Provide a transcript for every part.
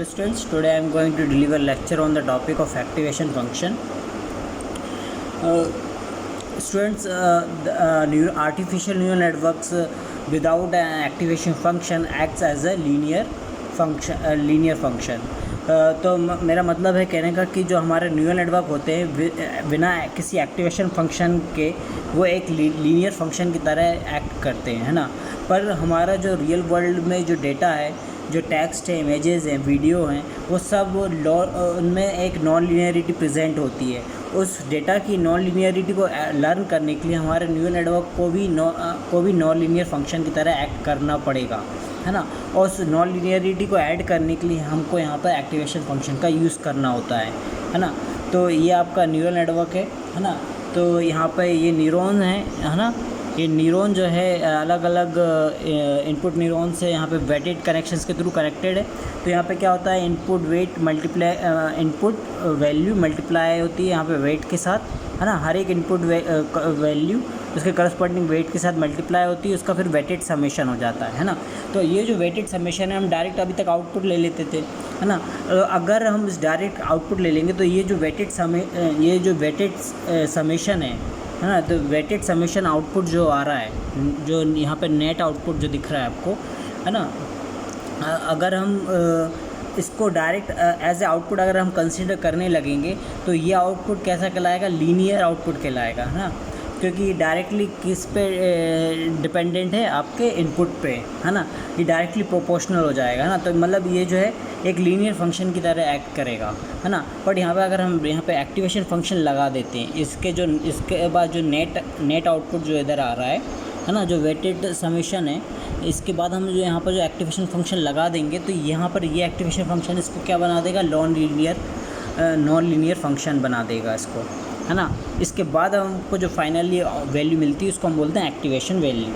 Students, today I am going to deliver lecture on the topic of activation function. Students, artificial neural networks without an activation function acts as a linear function. तो मेरा मतलब है कहने का कि जो हमारे न्यूरल नेटवर्क होते हैं बिना किसी एक्टिवेशन फंक्शन के वो एक लीनियर फंक्शन की तरह एक्ट करते हैं, है ना। पर हमारा जो रियल वर्ल्ड में जो डेटा है, जो टेक्स्ट है, इमेजेस हैं, वीडियो हैं, वो सब उनमें एक नॉन लीनियरिटी प्रेजेंट होती है। उस डेटा की नॉन लीनियरिटी को लर्न करने के लिए हमारे न्यूरल नेटवर्क को भी नॉन लीनियर फंक्शन की तरह एक्ट करना पड़ेगा, है ना। और उस नॉन लीनियरिटी को ऐड करने के लिए हमको यहाँ पर एक्टिवेशन फंक्शन का यूज़ करना होता है ना। तो ये आपका न्यूरल नेटवर्क है ना। तो यहाँ पर ये न्यूरॉन है ना। ये न्यूरॉन जो है अलग अलग इनपुट न्यूरॉन से यहाँ पे वेटेड कनेक्शंस के थ्रू कनेक्टेड है। तो यहाँ पे क्या होता है, input weight multiply input value multiply होती है यहाँ पे वेट के साथ, है ना। हर एक इनपुट वैल्यू उसके करस्पॉन्डिंग वेट के साथ मल्टीप्लाई होती है, उसका फिर वेटेड समेशन हो जाता है ना। तो ये जो वेटेड समेशन है हम डायरेक्ट अभी तक आउटपुट ले लेते थे, है ना। अगर हम इस डायरेक्ट आउटपुट ले लेंगे तो ये जो वेटेड समेशन है ना, तो वेटेड समेशन आउटपुट जो आ रहा है, जो यहाँ पे नेट आउटपुट जो दिख रहा है आपको, है ना, अगर हम इसको डायरेक्ट एज ए आउटपुट अगर हम कंसिडर करने लगेंगे तो ये आउटपुट कैसा कहलाएगा, लीनियर आउटपुट कहलाएगा, है ना। क्योंकि डायरेक्टली किस पे डिपेंडेंट है, आपके इनपुट पे, है ना। ये डायरेक्टली प्रोपोर्शनल हो जाएगा ना। तो मतलब ये जो है एक लीनियर फंक्शन की तरह एक्ट करेगा, है ना। बट यहाँ पे अगर हम यहाँ पे एक्टिवेशन फंक्शन लगा देते हैं, इसके बाद जो नेट आउटपुट जो इधर आ रहा है ना, जो वेटेड समेशन है, इसके बाद हम जो यहाँ पर जो एक्टिवेशन फंक्शन लगा देंगे तो यहाँ पर ये एक्टिवेशन फंक्शन इसको क्या बना देगा, नॉन लीनियर फंक्शन बना देगा इसको, है ना। इसके बाद हमको जो फाइनली वैल्यू मिलती है उसको हम बोलते हैं एक्टिवेशन वैल्यू,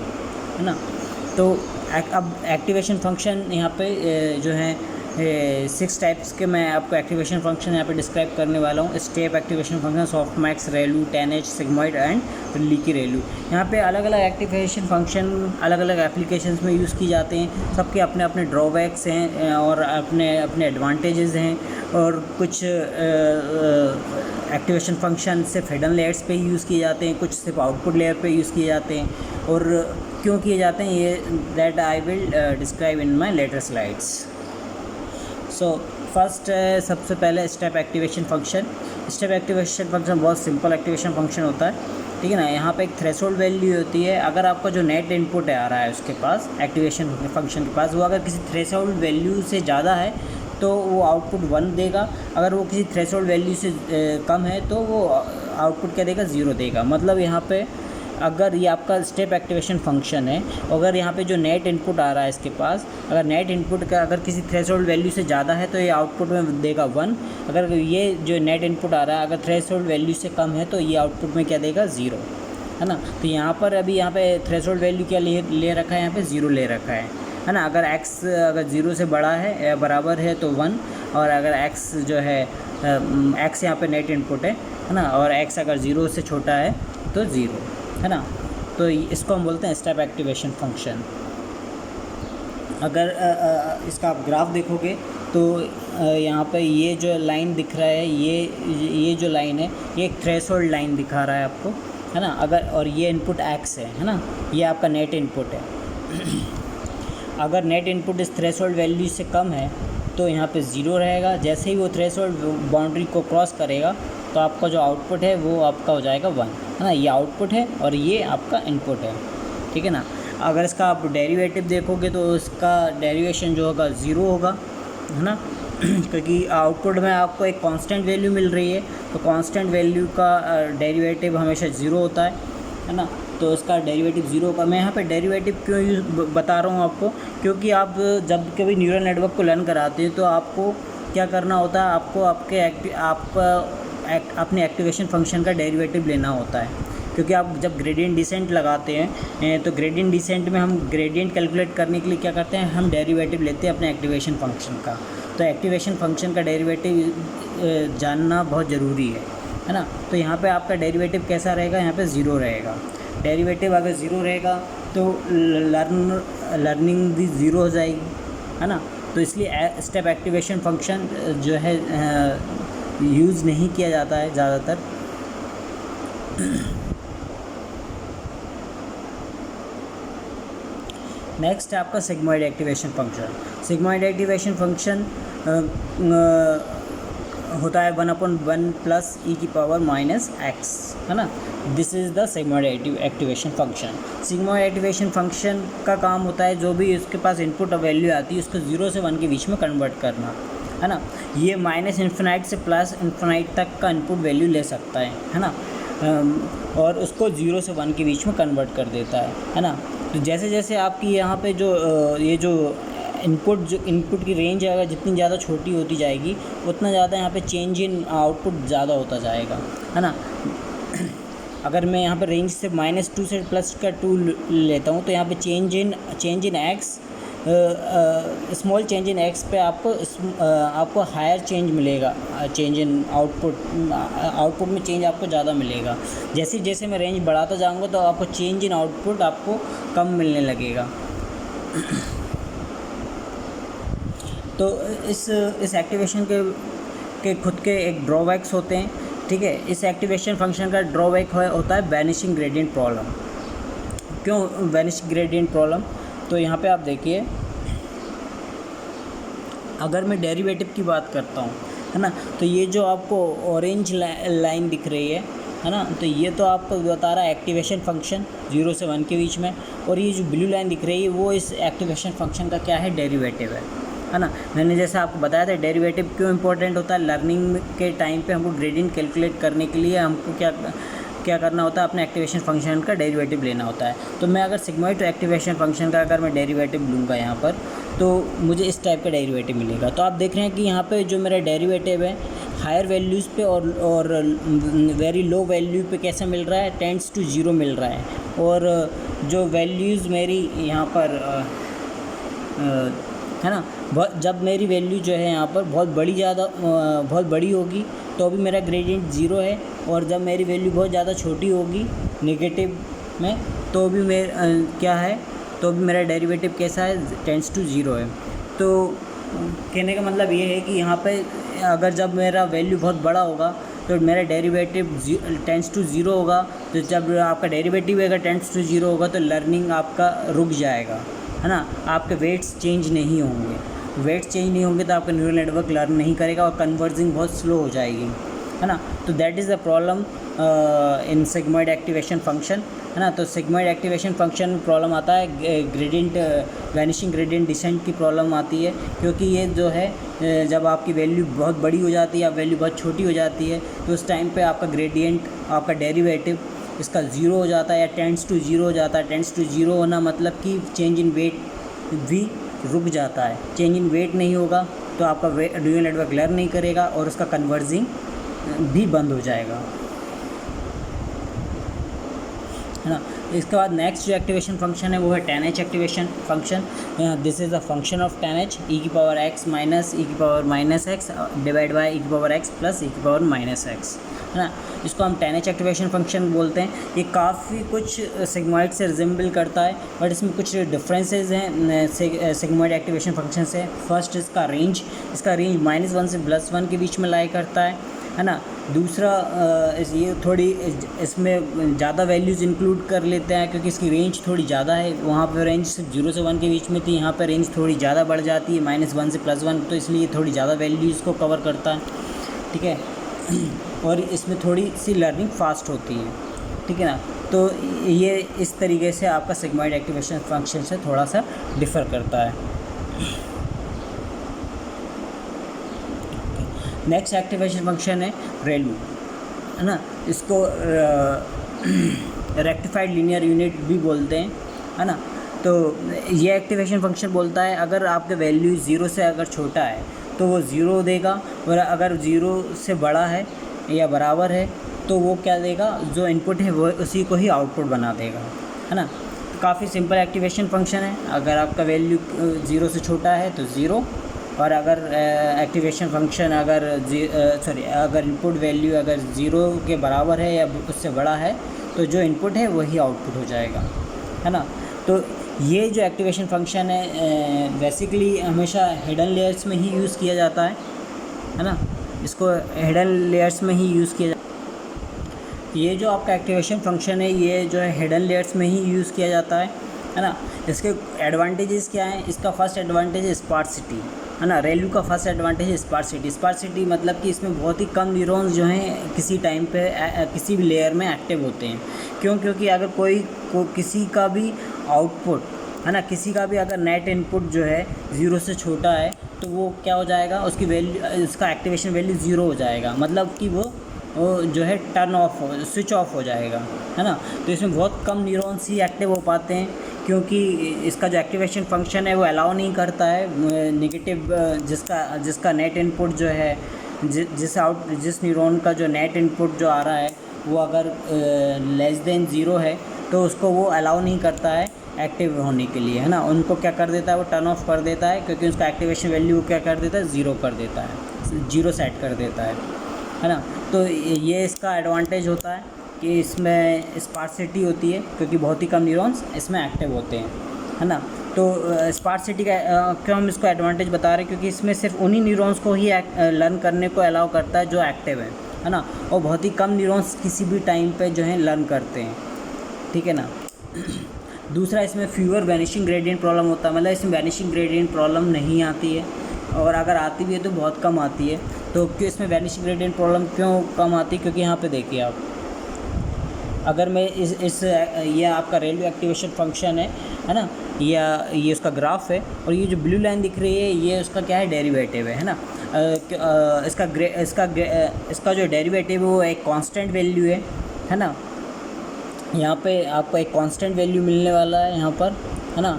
है ना। तो अब एक्टिवेशन फंक्शन यहाँ पे जो है 6 टाइप्स के मैं आपको एक्टिवेशन फंक्शन यहाँ पे डिस्क्राइब करने वाला हूँ। Step activation function, softmax, ReLU, 10H, sigmoid and leaky ReLU. यहाँ पे अलग अलग एक्टिवेशन फंक्शन अलग अलग एप्लीकेशंस में यूज़ की जाते हैं। सबके अपने अपने ड्रॉबैक्स हैं और अपने अपने एडवांटेजेस हैं। और कुछ एक्टिवेशन फंक्शन सिर्फ हिडन लेयर्स पे ही यूज़ किए जाते हैं, कुछ सिर्फ आउटपुट लेयर पे यूज़ किए जाते हैं। और क्यों किए जाते हैं ये that I will describe in my later slides. So first सबसे पहले step activation function. Step activation function बहुत सिंपल एक्टिवेशन फंक्शन होता है, ठीक है ना। यहाँ पे एक थ्रेशोल्ड वैल्यू होती है। अगर आपका जो नेट इनपुट आ रहा है उसके पास, एक्टिवेशन फंक्शन के पास, वो अगर किसी थ्रेशोल्ड वैल्यू से ज़्यादा है तो वो आउटपुट 1 देगा। अगर वो किसी थ्रेशोल्ड वैल्यू से कम है तो वो आउटपुट क्या देगा, 0 देगा। मतलब यहाँ पे अगर ये आपका स्टेप एक्टिवेशन फंक्शन है, अगर यहाँ पे जो नेट इनपुट आ रहा है इसके पास, अगर नेट इनपुट का अगर किसी थ्रेशोल्ड वैल्यू से ज़्यादा है तो ये आउटपुट में देगा 1। अगर ये जो नेट इनपुट आ रहा है अगर थ्रेशोल्ड वैल्यू से कम है तो ये आउटपुट में क्या देगा, 0, है ना। तो यहाँ पर अभी यहाँ पे थ्रेशोल्ड वैल्यू क्या ले रखा है, यहाँ पे 0 ले रखा है ना। अगर x अगर 0 से बड़ा है या बराबर है तो 1, और अगर x जो है x यहाँ पे नेट इनपुट है ना, और x अगर 0 से छोटा है तो 0, है ना। तो इसको हम बोलते हैं स्टेप एक्टिवेशन फंक्शन। अगर इसका आप ग्राफ देखोगे तो यहाँ पे ये जो लाइन दिख रहा है, ये जो लाइन है ये एक थ्रेशोल्ड लाइन दिखा रहा है आपको, है ना। अगर और ये इनपुट x है ना, ये आपका नेट इनपुट है। अगर नेट इनपुट इस थ्रेशोल्ड वैल्यू से कम है तो यहाँ पे 0 रहेगा। जैसे ही वो थ्रेशोल्ड बाउंड्री को क्रॉस करेगा तो आपका जो आउटपुट है वो आपका हो जाएगा 1, है ना। ये आउटपुट है और ये आपका इनपुट है, ठीक है ना। अगर इसका आप डेरिवेटिव देखोगे तो इसका डेरिवेशन जो होगा 0 होगा, है ना। क्योंकि आउटपुट में आपको एक कांस्टेंट वैल्यू मिल रही है, तो कांस्टेंट वैल्यू का डेरिवेटिव हमेशा 0 होता है ना। तो इसका डेरिवेटिव 0 का, मैं यहाँ पे डेरिवेटिव क्यों बता रहा हूँ आपको, क्योंकि आप जब कभी न्यूरल नेटवर्क को लर्न कराते हैं तो आपको क्या करना होता है, आपको अपने एक्टिवेशन फंक्शन का डेरिवेटिव लेना होता है। क्योंकि आप जब ग्रेडियंट डिसेंट लगाते हैं तो ग्रेडियंट डिसेंट में हम ग्रेडियंट कैलकुलेट करने के लिए क्या करते हैं, हम डेरिवेटिव लेते हैं अपने एक्टिवेशन फंक्शन का। तो एक्टिवेशन फंक्शन का डेरिवेटिव जानना बहुत ज़रूरी है ना। तो यहाँ पे आपका डेरिवेटिव कैसा रहेगा, यहाँ पे 0 रहेगा। डेरिवेटिव अगर 0 रहेगा तो लर्निंग भी 0 हो जाएगी, है ना। तो इसलिए स्टेप एक्टिवेशन फंक्शन जो है यूज़ नहीं किया जाता है ज़्यादातर। नेक्स्ट है आपका sigmoid activation function. Sigmoid activation function होता है 1/1 प्लस ई की पावर माइनस एक्स, है ना। This is the sigmoid activation function. Sigmoid activation function का काम होता है जो भी उसके पास इनपुट वैल्यू आती है उसको 0 से 1 के बीच में कन्वर्ट करना, है ना। ये -इन्फिनाइट से +इन्फिनाइट तक का इनपुट वैल्यू ले सकता है ना, और उसको 0 से 1 के बीच में कन्वर्ट कर देता है ना। तो जैसे जैसे आपकी यहाँ पे जो ये जो इनपुट की रेंज है, अगर जितनी ज़्यादा छोटी होती जाएगी उतना ज़्यादा यहाँ पे चेंज इन आउटपुट ज़्यादा होता जाएगा, है ना। अगर मैं यहाँ पे रेंज से -2 से +2 लेता हूँ तो यहाँ पे change in x, small change in x पे आपको हायर चेंज मिलेगा, चेंज इन आउटपुट में चेंज आपको ज़्यादा मिलेगा। जैसे जैसे मैं रेंज बढ़ाता जाऊँगा तो आपको चेंज इन आउटपुट आपको कम मिलने लगेगा। तो इस एक्टिवेशन के खुद के एक ड्रॉबैक्स होते हैं, ठीक है। इस एक्टिवेशन फंक्शन का ड्रॉबैक होता है वैनिशिंग ग्रेडियंट प्रॉब्लम। क्यों वैनिशिंग ग्रेडियंट प्रॉब्लम? तो यहाँ पे आप देखिए, अगर मैं डेरिवेटिव की बात करता हूँ, है ना, तो ये जो आपको ऑरेंज लाइन दिख रही है ना, तो ये तो आपको बता रहा है एक्टिवेशन फंक्शन 0 से 1 के बीच में, और ये जो ब्लू लाइन दिख रही है वो इस एक्टिवेशन फंक्शन का क्या है, डेरिवेटिव है ना। मैंने जैसे आपको बताया था डेरिवेटिव क्यों इंपॉर्टेंट होता है। लर्निंग के टाइम पे हमको ग्रेडियंट कैलकुलेट करने के लिए हमको क्या करना होता है, अपने एक्टिवेशन फंक्शन का डेरिवेटिव लेना होता है। तो मैं अगर सिग्मॉइड एक्टिवेशन फंक्शन का अगर मैं डेरिवेटिव लूँगा यहाँ पर, तो मुझे इस टाइप का डेरिवेटिव मिलेगा। तो आप देख रहे हैं कि यहाँ पे जो मेरा डेरिवेटिव है हायर वैल्यूज़ पे और वेरी लो वैल्यू पे कैसा मिल रहा है, टेंड्स टू 0 मिल रहा है। और जो वैल्यूज़ मेरी यहाँ पर है ना, जब मेरी वैल्यू जो है यहाँ पर बहुत बड़ी होगी तो भी मेरा ग्रेडियंट 0 है, और जब मेरी वैल्यू बहुत ज़्यादा छोटी होगी नेगेटिव में तो भी क्या है, तो भी मेरा डेरिवेटिव कैसा है, टेंड्स टू 0 है। तो कहने का मतलब ये है कि यहाँ पे अगर जब मेरा वैल्यू बहुत बड़ा होगा तो मेरा डेरिवेटिव टेंड्स टू 0 होगा। तो जब आपका डेरिवेटिव अगर टेंड्स टू 0 होगा तो लर्निंग आपका रुक जाएगा, है ना। आपके वेट्स चेंज नहीं होंगे तो आपका न्यूरल नेटवर्क लर्न नहीं करेगा और कन्वर्जिंग बहुत स्लो हो जाएगी, है ना। तो that is the problem in sigmoid activation function, है ना। तो सिग्मॉइड एक्टिवेशन फंक्शन में प्रॉब्लम आता है वैनिशिंग ग्रेडियंट डिसेंट की प्रॉब्लम आती है, क्योंकि ये जो है जब आपकी वैल्यू बहुत बड़ी हो जाती है, वैल्यू बहुत छोटी हो जाती है, तो उस टाइम पे आपका ग्रेडियंट, आपका डेरिवेटिव इसका 0 हो जाता है या टेंड्स टू 0 हो जाता है। टेंड्स टू 0 होना मतलब कि चेंज इन वेट भी रुक जाता है। चेंज इन वेट नहीं होगा तो आपका न्यूरल नेटवर्क लर्न नहीं करेगा और उसका कन्वर्जिंग भी बंद हो जाएगा, है ना। इसके बाद नेक्स्ट जो एक्टिवेशन फंक्शन है वो है tan h activation function. This is the function of tan h e की पावर x माइनस e की power minus x divide by e की पावर x प्लस e की पावर माइनस एक्स, है ना। इसको हम tan h एक्टिवेशन फंक्शन बोलते हैं। ये काफ़ी कुछ सिग्मॉइड से रिजेंबल करता है, बट इसमें कुछ डिफरेंसेस हैं सिग्मॉइड एक्टिवेशन फंक्शन से। फर्स्ट इसका रेंज -1 से +1 के बीच में लाई करता है ना। दूसरा ये थोड़ी इसमें ज़्यादा वैल्यूज़ इंक्लूड कर लेते हैं क्योंकि इसकी रेंज थोड़ी ज़्यादा है। वहाँ पर रेंज सिर्फ 0 से 1 के बीच में थी, यहाँ पर रेंज थोड़ी ज़्यादा बढ़ जाती है -1 से +1, तो इसलिए थोड़ी ज़्यादा वैल्यूज़ को कवर करता है, ठीक है। और इसमें थोड़ी सी लर्निंग फास्ट होती है, ठीक है ना। तो ये इस तरीके से आपका सिग्मॉइड एक्टिवेशन फंक्शन से थोड़ा सा डिफ़र करता है। नेक्स्ट एक्टिवेशन फंक्शन है रेलू, है ना। इसको रेक्टिफाइड लीनियर यूनिट भी बोलते हैं, है ना। तो ये एक्टिवेशन फंक्शन बोलता है अगर आपके वैल्यू 0 से अगर छोटा है तो वो 0 देगा, और अगर 0 से बड़ा है या बराबर है तो वो क्या देगा, जो इनपुट है वो उसी को ही आउटपुट बना देगा, है ना। तो काफ़ी सिंपल एक्टिवेशन फंक्शन है। अगर आपका वैल्यू 0 से छोटा है तो 0, और अगर एक्टिवेशन फंक्शन अगर इनपुट वैल्यू अगर 0 के बराबर है या उससे बड़ा है तो जो इनपुट है वही आउटपुट हो जाएगा, है ना। तो ये जो एक्टिवेशन फंक्शन है बेसिकली हमेशा हिडन लेयर्स में ही यूज़ किया जाता है ना, इसको हिडन लेयर्स में ही यूज़ किया ये जो आपका एक्टिवेशन फंक्शन है ये जो है हिडन लेयर्स में ही यूज़ किया जाता है ना। इसके एडवांटेजेस क्या हैं? इसका फर्स्ट एडवांटेज है स्पार्सिटी, है ना। रेलू का फर्स्ट एडवांटेज है स्पार्सिटी। स्पार्सिटी मतलब कि इसमें बहुत ही कम न्यूरॉन्स जो हैं किसी टाइम पे किसी भी लेयर में एक्टिव होते हैं। क्यों? क्योंकि अगर किसी का भी आउटपुट, है ना, किसी का भी अगर नेट इनपुट जो है 0 से छोटा है तो वो क्या हो जाएगा, उसकी वैल्यू, उसका एक्टिवेशन वैल्यू 0 हो जाएगा, मतलब कि वो जो है टर्न ऑफ, स्विच ऑफ हो जाएगा, है ना। तो इसमें बहुत कम न्यूरॉन्स ही एक्टिव हो पाते हैं, क्योंकि इसका जो एक्टिवेशन फंक्शन है वो अलाउ नहीं करता है नेगेटिव, जिसका नेट इनपुट जो है, जिस न्यूरॉन का जो नेट इनपुट जो आ रहा है वो अगर लेस देन 0 है तो उसको वो अलाउ नहीं करता है एक्टिव होने के लिए, है ना। उनको क्या कर देता है, वो टर्न ऑफ कर देता है, क्योंकि उसका एक्टिवेशन वैल्यू क्या कर देता है, 0 कर देता है, 0 सेट कर देता है ना। तो ये इसका एडवांटेज होता है कि इसमें स्पार्सिटी होती है, क्योंकि बहुत ही कम न्यूरॉन्स इसमें एक्टिव होते हैं, है ना। तो स्पार्सिटी का क्यों हम इसको एडवांटेज बता रहे हैं, क्योंकि इसमें सिर्फ उन्हीं न्यूरॉन्स को ही लर्न करने को अलाउ करता है जो एक्टिव है ना। और बहुत ही कम न्यूरॉन्स किसी भी टाइम पे जो है लर्न करते हैं, ठीक है ना। दूसरा, इसमें फ्यूअर वैनिशिंग ग्रेडियंट प्रॉब्लम होता है, मतलब इसमें वैनिशिंग ग्रेडियंट प्रॉब्लम नहीं आती है, और अगर आती भी है तो बहुत कम आती है। तो क्यों इसमें वैनिशिंग ग्रेडियंट प्रॉब्लम क्यों कम आती है? क्योंकि यहाँ पे देखिए आप, अगर मैं ये आपका रेलवे एक्टिवेशन फंक्शन है ना, या ये उसका ग्राफ है, और ये जो ब्लू लाइन दिख रही है ये उसका क्या है, डेरिवेटिव है ना। इसका जो डेरिवेटिव है वो एक कांस्टेंट वैल्यू है ना। यहाँ पे आपको एक कांस्टेंट वैल्यू मिलने वाला है यहाँ पर, है ना।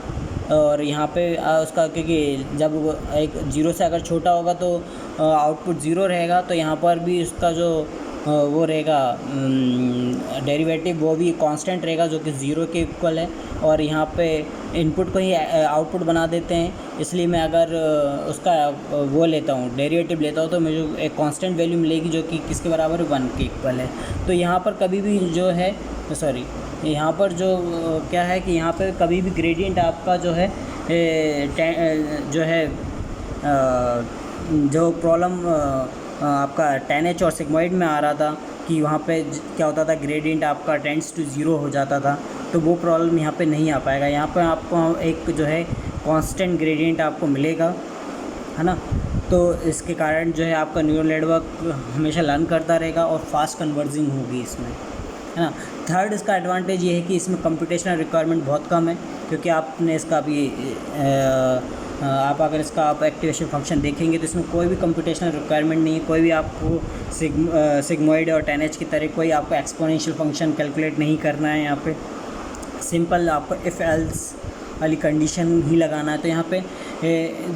और यहाँ पे उसका, क्योंकि जब एक 0 से अगर छोटा होगा तो आउटपुट 0 रहेगा, तो यहाँ पर भी उसका जो वो रहेगा डेरिवेटिव, वो भी कांस्टेंट रहेगा जो कि 0 के इक्वल है। और यहाँ पे इनपुट को ही आउटपुट बना देते हैं, इसलिए मैं अगर उसका वो लेता हूँ, डेरिवेटिव लेता हूँ, तो मुझे एक कांस्टेंट वैल्यू मिलेगी जो कि किसके बराबर है, 1 के इक्वल है। तो यहाँ पर कभी भी जो है, सॉरी, यहाँ पर जो क्या है कि यहाँ पे कभी भी ग्रेडियंट आपका जो है जो प्रॉब्लम आपका 10H और सिग्मॉइड में आ रहा था कि वहाँ पे क्या होता था, ग्रेडियंट आपका टेंड्स टू 0 हो जाता था, तो वो प्रॉब्लम यहाँ पे नहीं आ पाएगा। यहाँ पे आपको एक जो है कांस्टेंट ग्रेडियंट आपको मिलेगा, है ना। तो इसके कारण जो है आपका न्यूरल नेटवर्क हमेशा लर्न करता रहेगा और फास्ट कन्वर्जिंग होगी इसमें, है ना। थर्ड, इसका एडवांटेज ये है कि इसमें कंप्यूटेशनल रिक्वायरमेंट बहुत कम है, क्योंकि आपने इसका भी आप अगर इसका आप एक्टिवेशन फंक्शन देखेंगे तो इसमें कोई भी कंप्यूटेशनल रिक्वायरमेंट नहीं है, कोई भी आपको सिग्मॉइड और 10H की तरह कोई आपको एक्सपोनेंशियल फंक्शन कैलकुलेट नहीं करना है। यहाँ पे सिंपल आपको इफ़ एल्स वाली कंडीशन ही लगाना है। तो यहाँ पे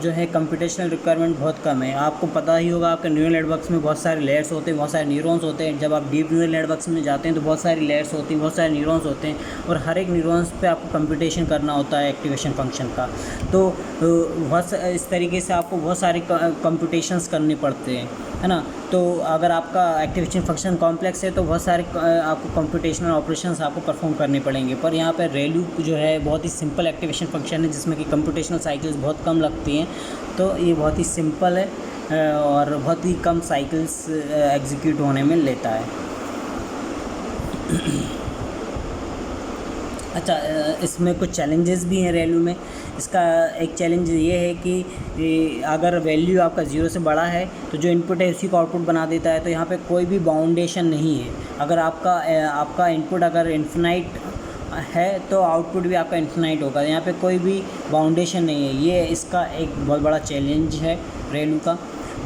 जो है कंप्यूटेशनल रिक्वायरमेंट बहुत कम है। आपको पता ही होगा, आपके न्यूरल नेटवर्क्स में बहुत सारे लेयर्स होते हैं, बहुत सारे न्यूरॉन्स होते हैं। जब आप डीप न्यूरल नेटवर्क्स में जाते हैं तो बहुत सारी लेयर्स होती हैं, बहुत सारे न्यूरॉन्स होते हैं, और हर एक न्यूरॉन्स पे आपको कंप्यूटेशन करना होता है एक्टिवेशन फंक्शन का। तो बहुत इस तरीके से आपको बहुत सारे कंप्यूटेशंस करने पड़ते हैं, है ना। तो अगर आपका एक्टिवेशन फंक्शन कॉम्प्लेक्स है तो बहुत सारे आपको कंप्यूटेशनल ऑपरेशंस आपको परफॉर्म करने पड़ेंगे। पर यहाँ पर रेलू जो है बहुत ही सिंपल एक्टिवेशन फंक्शन है, जिसमें कि कंप्यूटेशनल साइकिल्स बहुत कम लगती हैं। तो ये बहुत ही सिंपल है और बहुत ही कम साइकिल्स एग्जीक्यूट होने में लेता है। अच्छा, इसमें कुछ चैलेंजेस भी हैं रेलू में। इसका एक चैलेंज ये है कि अगर वैल्यू आपका 0 से बड़ा है तो जो इनपुट है उसी को आउटपुट बना देता है। तो यहाँ पे कोई भी बाउंडेशन नहीं है। अगर आपका इनपुट अगर इन्फिनाइट है तो आउटपुट भी आपका इन्फिनाइट होगा। यहाँ पे कोई भी बाउंडेशन नहीं है। ये इसका एक बहुत बड़ा चैलेंज है रेलू का।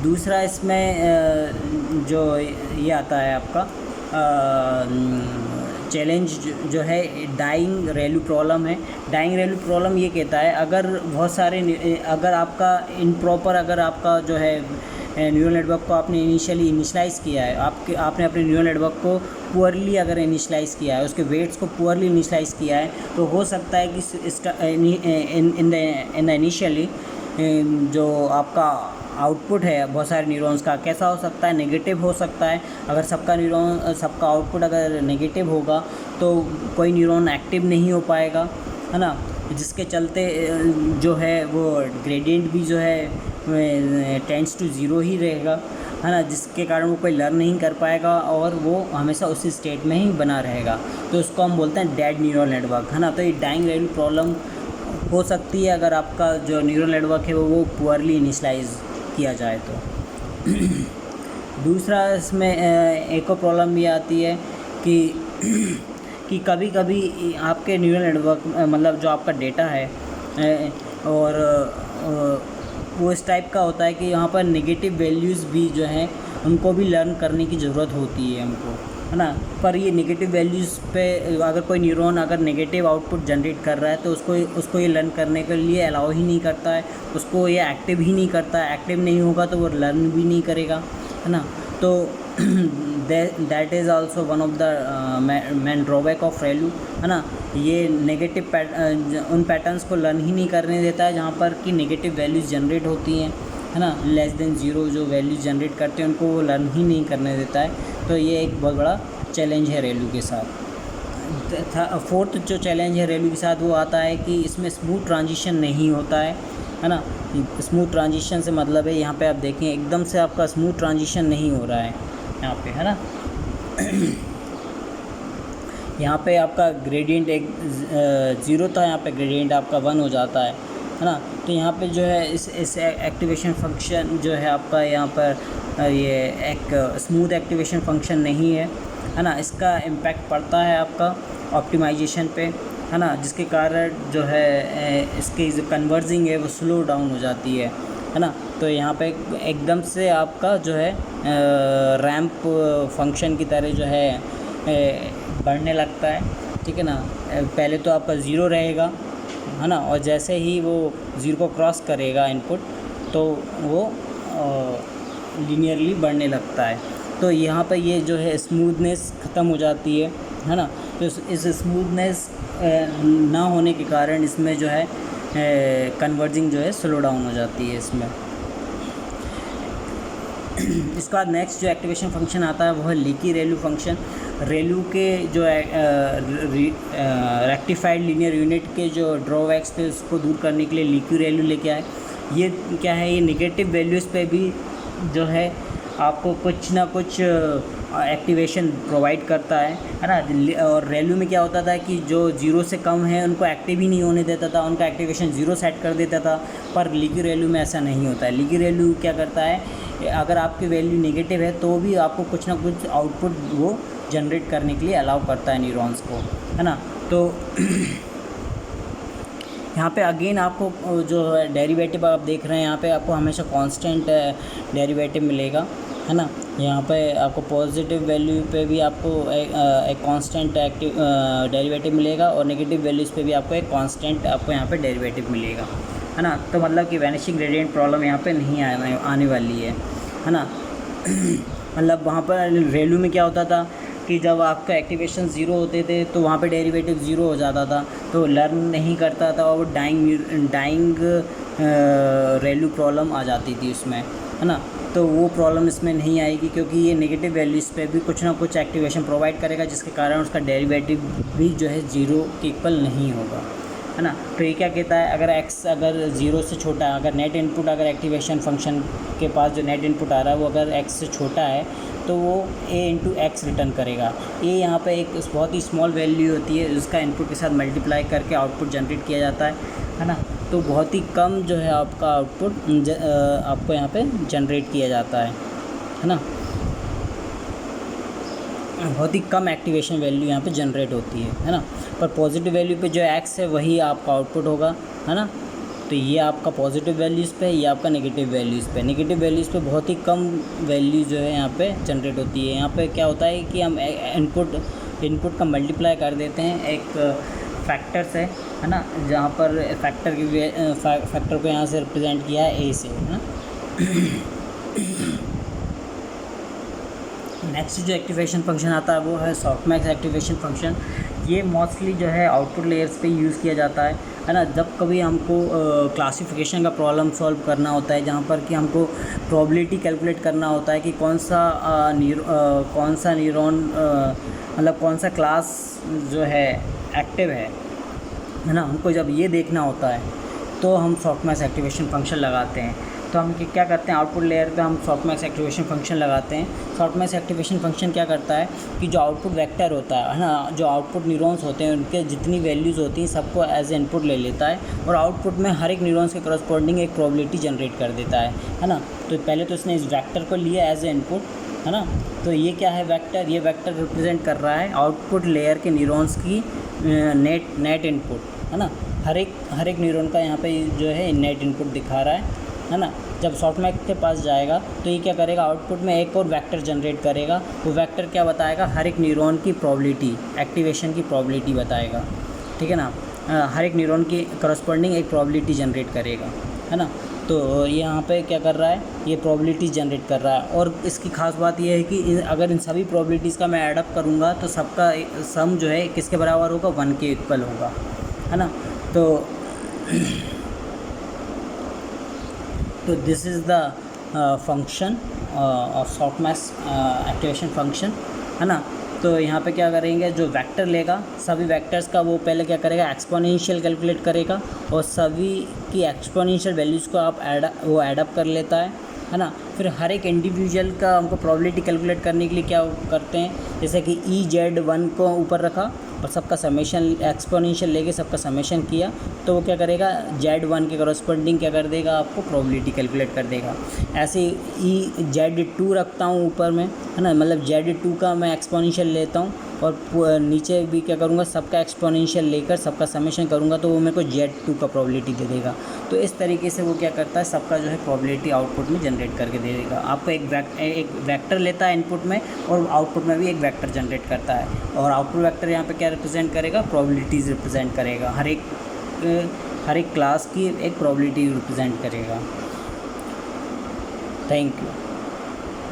दूसरा, इसमें जो ये आता है आपका चैलेंज जो है डाइंग रेलू प्रॉब्लम है। डाइंग रेलू प्रॉब्लम ये कहता है, अगर आपका इनप्रॉपर, अगर आपका जो है न्यूरल नेटवर्क को आपने इनिशियलाइज़ किया है, आपने अपने न्यूरल नेटवर्क को पुअरली अगर इनिशियलाइज़ किया है, उसके वेट्स को पुअरली इनिशियलाइज़ किया है, तो हो सकता है कि इन द इनिशियली जो आपका आउटपुट है बहुत सारे न्यूरॉन्स का कैसा हो सकता है, नेगेटिव हो सकता है। अगर सबका आउटपुट अगर नेगेटिव होगा तो कोई न्यूरॉन एक्टिव नहीं हो पाएगा, है ना। जिसके चलते जो है वो ग्रेडियंट भी जो है टेंड्स टू ज़ीरो ही रहेगा, है ना, जिसके कारण वो कोई लर्न नहीं कर पाएगा और वो हमेशा उसी स्टेट में ही बना रहेगा। तो उसको हम बोलते हैं डेड न्यूरल नेटवर्क, है ना। तो ये डाइंग रैली प्रॉब्लम हो सकती है अगर आपका जो न्यूरल नेटवर्क है वो पुअरली इनिशलाइज किया जाए तो। दूसरा इसमें एक और प्रॉब्लम ये आती है कि कभी कभी आपके न्यूरल नेटवर्क मतलब जो आपका डेटा है और वो इस टाइप का होता है कि यहाँ पर नेगेटिव वैल्यूज़ भी जो हैं उनको भी लर्न करने की ज़रूरत होती है हमको, है ना। पर ये नेगेटिव वैल्यूज़ पे अगर कोई न्यूरॉन अगर नेगेटिव आउटपुट जनरेट कर रहा है तो उसको ये लर्न करने के लिए अलाउ ही नहीं करता है, उसको ये एक्टिव ही नहीं करता है। एक्टिव नहीं होगा तो वो लर्न भी नहीं करेगा, है ना। तो that is also one of the main drawback of ReLU, है ना। ये नेगेटिव उन पैटर्न्स को लर्न ही नहीं करने देता है जहाँ पर कि नेगेटिव वैल्यूज़ जनरेट होती हैं, है ना। लेस देन ज़ीरो जो वैल्यूज़ जनरेट करते हैं उनको वो लर्न ही नहीं करने देता है। तो ये एक बहुत बड़ा चैलेंज है ReLU के साथ। फोर्थ जो चैलेंज है ReLU के साथ वो आता है कि इसमें स्मूथ ट्रांजिशन नहीं होता है ना। स्मूथ ट्रांजिशन से मतलब है यहाँ पे आप देखें एकदम से आपका स्मूथ ट्रांजिशन नहीं हो रहा है यहाँ पे, है ना। यहाँ पे आपका ग्रेडियंट एक 0 था, यहाँ पे ग्रेडियंट आपका 1 हो जाता है ना। तो यहाँ पे जो है इस एक्टिवेशन फंक्शन जो है आपका यहाँ पर ये एक स्मूथ एक्टिवेशन फंक्शन नहीं है ना। इसका इम्पैक्ट पड़ता है आपका ऑप्टिमाइजेशन पे, है ना, जिसके कारण जो है इसकी जो कन्वर्जिंग है वो स्लो डाउन हो जाती है ना। तो यहाँ पे एकदम से आपका जो है रैंप फंक्शन की तरह जो है बढ़ने लगता है, ठीक है ना। पहले तो आपका 0 रहेगा, है ना, और जैसे ही वो 0 को क्रॉस करेगा इनपुट तो वो लीनियरली बढ़ने लगता है। तो यहाँ पे ये जो है स्मूथनेस ख़त्म हो जाती है ना। तो इस स्मूथनेस ना होने के कारण इसमें जो है कन्वर्जिंग जो है स्लो डाउन हो जाती है इसमें। इसके बाद नेक्स्ट जो एक्टिवेशन फंक्शन आता है वो है लीकी ReLU फंक्शन। ReLU के जो रेक्टिफाइड लीनियर यूनिट के जो ड्रॉबैक्स थे उसको दूर करने के लिए लीकी ReLU लेके आए। ये क्या है, ये नेगेटिव वैल्यूज़ पे भी जो है आपको कुछ ना कुछ एक्टिवेशन प्रोवाइड करता है ना। और ReLU में क्या होता था कि जो 0 से कम है उनको एक्टिव ही नहीं होने देता था, उनका एक्टिवेशन 0 सेट कर देता था। पर लीकी ReLU में ऐसा नहीं होता है। लीकी ReLU क्या करता है, अगर आपकी वैल्यू नेगेटिव है तो भी आपको कुछ ना कुछ आउटपुट वो जनरेट करने के लिए अलाउ करता है न्यूरॉन्स को, है ना। तो यहाँ पे अगेन आपको जो डेरिवेटिव आप देख रहे हैं यहाँ पे आपको हमेशा कांस्टेंट डेरिवेटिव मिलेगा, है ना। यहाँ पे आपको पॉजिटिव वैल्यू पे भी आपको एक कांस्टेंट डेरिवेटिव मिलेगा और नेगेटिव वैल्यूज़ पे भी आपको एक कांस्टेंट आपको यहाँ पे डेरिवेटिव मिलेगा, है ना। तो मतलब कि वैनिशिंग ग्रेडियंट प्रॉब्लम यहाँ पे नहीं आने वाली है ना। मतलब वहाँ पर ReLU में क्या होता था कि जब आपका एक्टिवेशन 0 होते थे तो वहाँ पे डेरिवेटिव 0 हो जाता था, तो लर्न नहीं करता था और डाइंग ReLU प्रॉब्लम आ जाती थी उसमें, है ना। तो वो प्रॉब्लम इसमें नहीं आएगी क्योंकि ये नेगेटिव वैल्यूज़ पे भी कुछ ना कुछ एक्टिवेशन प्रोवाइड करेगा, जिसके कारण उसका डेरिवेटिव भी जो है 0 के इक्वल नहीं होगा, है ना। तो ये क्या कहता है, अगर x अगर 0 से छोटा है, अगर नेट इनपुट अगर एक्टिवेशन फंक्शन के पास जो नेट इनपुट आ रहा है वो अगर x से छोटा है तो वो a इंटू एक्स रिटर्न करेगा। a यहाँ पे एक बहुत ही स्मॉल वैल्यू होती है, उसका इनपुट के साथ मल्टीप्लाई करके आउटपुट जनरेट किया जाता है ना। तो बहुत ही कम जो है आपका आउटपुट आपको यहाँ पे जनरेट किया जाता है ना। बहुत ही कम एक्टिवेशन वैल्यू यहाँ पे जनरेट होती है ना। पर पॉजिटिव वैल्यू पे जो x है वही आपका आउटपुट होगा, है ना। तो ये आपका पॉजिटिव वैल्यूज़ पे, ये आपका नेगेटिव वैल्यूज़ पे। नेगेटिव वैल्यूज़ पे बहुत ही कम वैल्यू जो है यहाँ पे जनरेट होती है। यहाँ पे क्या होता है कि हम इनपुट का मल्टीप्लाई कर देते हैं एक फैक्टर से, है ना, जहाँ पर फैक्टर को यहाँ से रिप्रेजेंट किया है a से, है ना। नेक्स्ट जो एक्टिवेशन फंक्शन आता है वो है सॉफ्टमैक्स एक्टिवेशन फंक्शन। ये मोस्टली जो है आउटपुट लेयर्स पे यूज़ किया जाता है ना। जब कभी हमको क्लासिफिकेशन का प्रॉब्लम सॉल्व करना होता है, जहाँ पर कि हमको प्रोबेबिलिटी कैलकुलेट करना होता है कि कौन सा न्यूरॉन मतलब कौन सा क्लास जो है एक्टिव है है ना, हमको जब ये देखना होता है तो हम सॉफ्टमैक्स एक्टिवेशन फंक्शन लगाते हैं। तो हम क्या करते हैं, आउटपुट लेयर पे हम सॉफ्टमैक्स एक्टिवेशन फंक्शन लगाते हैं। सॉफ्टमैक्स एक्टिवेशन फंक्शन क्या करता है कि जो आउटपुट वेक्टर होता है ना, जो आउटपुट न्यूरॉन्स होते हैं उनके जितनी वैल्यूज़ होती हैं सबको एज ए इनपुट ले लेता है और आउटपुट में हर एक न्यूरॉन्स के करस्पॉन्डिंग एक प्रोबेबिलिटी जनरेट कर देता है ना। तो पहले तो इसने इस वेक्टर को लिया एज ए इनपुट, है ना। तो ये क्या है वेक्टर, ये वेक्टर रिप्रेजेंट कर रहा है आउटपुट लेयर के न्यूरॉन्स की नेट इनपुट, है ना। हर एक न्यूरॉन का यहाँ पे जो है नेट इनपुट दिखा रहा है ना। जब सॉफ्टमैक्स के पास जाएगा तो ये क्या करेगा, आउटपुट में एक और वेक्टर जनरेट करेगा। वो वेक्टर क्या बताएगा, हर एक न्यूरॉन की प्रोबेबिलिटी, एक्टिवेशन की प्रोबेबिलिटी बताएगा, ठीक है ना। हर एक न्यूरॉन की करस्पॉन्डिंग एक प्रोबेबिलिटी जनरेट करेगा, है ना। तो यहाँ पे क्या कर रहा है, ये प्रोबेबिलिटी जनरेट कर रहा है। और इसकी खास बात ये है कि अगर इन सभी प्रोबेबिलिटीज़ का मैं ऐडअप करूँगा तो सबका सम जो है किसके बराबर होगा, 1 के इक्वल होगा, है ना। तो this is the function of softmax activation function, है ना। तो यहाँ पे क्या करेंगे, जो वेक्टर लेगा सभी वेक्टर्स का वो पहले क्या करेगा, एक्सपोनेंशियल कैलकुलेट करेगा और सभी की एक्सपोनेंशियल वैल्यूज़ को आप ऐडअप कर लेता है ना। फिर हर एक इंडिविजुअल का हमको प्रोबेबिलिटी कैलकुलेट करने के लिए क्या करते हैं, जैसे कि EZ1 को ऊपर रखा और सबका समेशन एक्सपोनेंशियल लेके सबका समेशन किया, तो वो क्या करेगा, Z1 के करस्पॉन्डिंग क्या कर देगा, आपको प्रोबेबिलिटी कैलकुलेट कर देगा। ऐसे EZ2 रखता हूँ ऊपर में, है ना, मतलब Z2 का मैं एक्सपोनेंशियल लेता हूँ और नीचे भी क्या करूँगा, सबका एक्सपोनेंशियल लेकर सबका समेशन करूँगा तो वो मेरे को Z2 का प्रोबेबिलिटी दे देगा। तो इस तरीके से वो क्या करता है, सबका जो है प्रोबेबिलिटी आउटपुट में जनरेट करके दे देगा। आपको एक वेक्टर लेता है इनपुट में और आउटपुट में भी एक वेक्टर जनरेट करता है, और आउटपुट वेक्टर यहाँ पे क्या रिप्रेजेंट करेगा, प्रोबेबिलिटीज़ रिप्रेजेंट करेगा। हर एक क्लास की एक प्रोबेबिलिटी रिप्रेजेंट करेगा। Thank you.